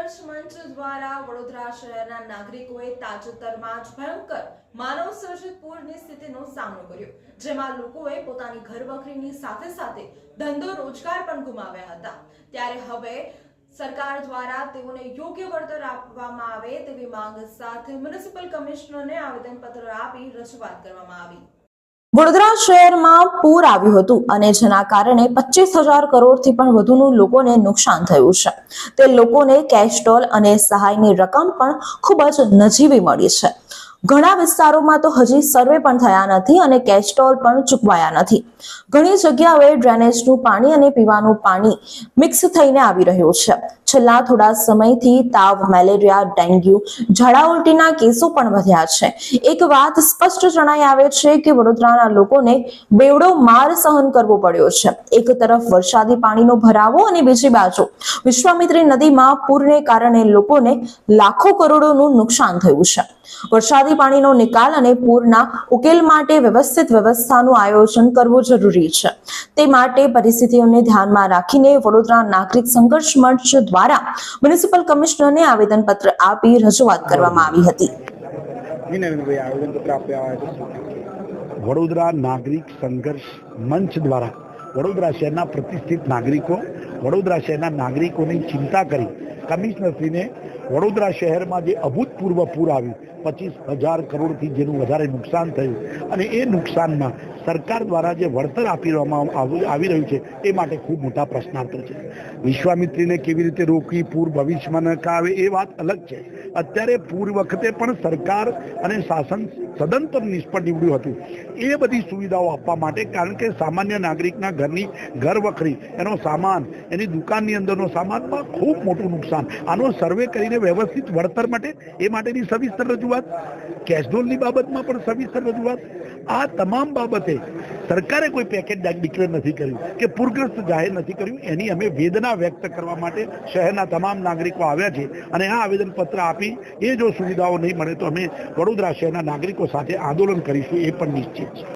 સંઘર્ષ મંચ દ્વારા વડોદરા શહેરના નાગરિકોએ તાજેતરમાં જ ભયંકર માનવ સર્જિત પૂરની સ્થિતિનો સામનો કર્યો, જેમાં લોકોએ પોતાની ઘરવખરીની સાથે સાથે ધંધો રોજગાર પણ ગુમાવ્યા હતા। ત્યારે હવે સરકાર દ્વારા તેઓને યોગ્ય વળતર આપવામાં આવે તેવી માંગ સાથે મ્યુનિસિપલ કમિશનરને આવેદનપત્ર આપી રજૂઆત કરવામાં આવી। વડોદરા શહેરમાં પૂર આવ્યું હતું અને જેના કારણે 25,000 કરોડથી પણ વધુનું લોકોને નુકસાન થયું છે। તે લોકોને કેશડોલ અને સહાયની રકમ પણ ખૂબ જ નજીવી મળી છે। ઘણા વિસ્તારોમાં તો હજી સર્વે પણ થયા નથી અને કેશડોલ પણ ચૂકવાયા નથી। ઘણી જગ્યાએ ડ્રેનેજનું પાણી અને પીવાનું પાણી મિક્સ થઈને આવી રહ્યું છે। છેલ્લા થોડા સમયથી તાવ, મેલેરિયા, ડેન્ગ્યુ, ઝાડા ઉલટીના કેસો પણ વધ્યા છે। એક વાત સ્પષ્ટ જણાઈ આવે છે કે વડોદરાના લોકોને બેવડો માર સહન કરવો પડ્યો છે। એક તરફ વરસાદી પાણીનો ભરાવો અને બીજી બાજુ વિશ્વામિત્રી નદીમાં પૂરને કારણે લોકોને લાખો કરોડોનું નુકસાન થયું છે। વરસાદી પાણીનો નિકાલ અને પૂરના ઉકેલ માટે વ્યવસ્થિત વ્યવસ્થાનું આયોજન કરવું જરૂરી છે। તે માટે પરિસ્થિતિઓને ધ્યાનમાં રાખીને વડોદરા નાગરિક સંઘર્ષ મંચ દ્વારા મ્યુનિસિપલ કમિશનરને આવેદનપત્ર આપી રજૂઆત કરવામાં આવી હતી। વડોદરા નાગરિક સંઘર્ષ મંચ દ્વારા વડોદરા શહેરના પ્રતિષ્ઠિત નાગરિકો, વડોદરા શહેરના નાગરિકોની ચિંતા કરી કમિશનરશ્રીને વડોદરા શહેરમાં જે અભૂતપૂર્વ પૂર આવ્યું, 25,000 કરોડથી જેનું વધારે નુકસાન થયું અને એ નુકસાનમાં સરકાર દ્વારા જે વળતર આપી આવી રહ્યું છે એ માટે ખૂબ મોટા પ્રશ્નાર્થો છે। વિશ્વામિત્રીને કેવી રીતે રોકવી, પૂર ભવિષ્યમાં ન આવે એ વાત અલગ છે। અત્યારે પૂર વખતે પણ સરકાર અને શાસન સદંતર નિષ્ફળ નીવડ્યું હતું એ બધી સુવિધાઓ આપવા માટે, કારણ કે સામાન્ય નાગરિકના ઘરની ઘરવખરી, એનો સામાન, એની દુકાનની અંદરનો સામાનમાં ખૂબ મોટું નુકસાન, આનો સર્વે કરીને વ્યવસ્થિત વળતર માટે એ માટેની સવિસ્તર રજૂઆત, કેશડોલની બાબતમાં પણ સવિસ્તર રજૂઆત, આ તમામ બાબતે સરકારે કોઈ પેકેજ ડિક્લેર નથી કર્યું કે પૂરગ્રસ્ત જાહેર નથી કર્યું, એની અમે વેદના વ્યક્ત કરવા માટે શહેરના તમામ નાગરિકો આવ્યા છે અને આ આવેદનપત્ર આપી એ જો સુવિધાઓ નહીં મળે તો અમે વડોદરા શહેરના નાગરિકો સાથે આંદોલન કરીશું, એ પણ નિશ્ચિત છે।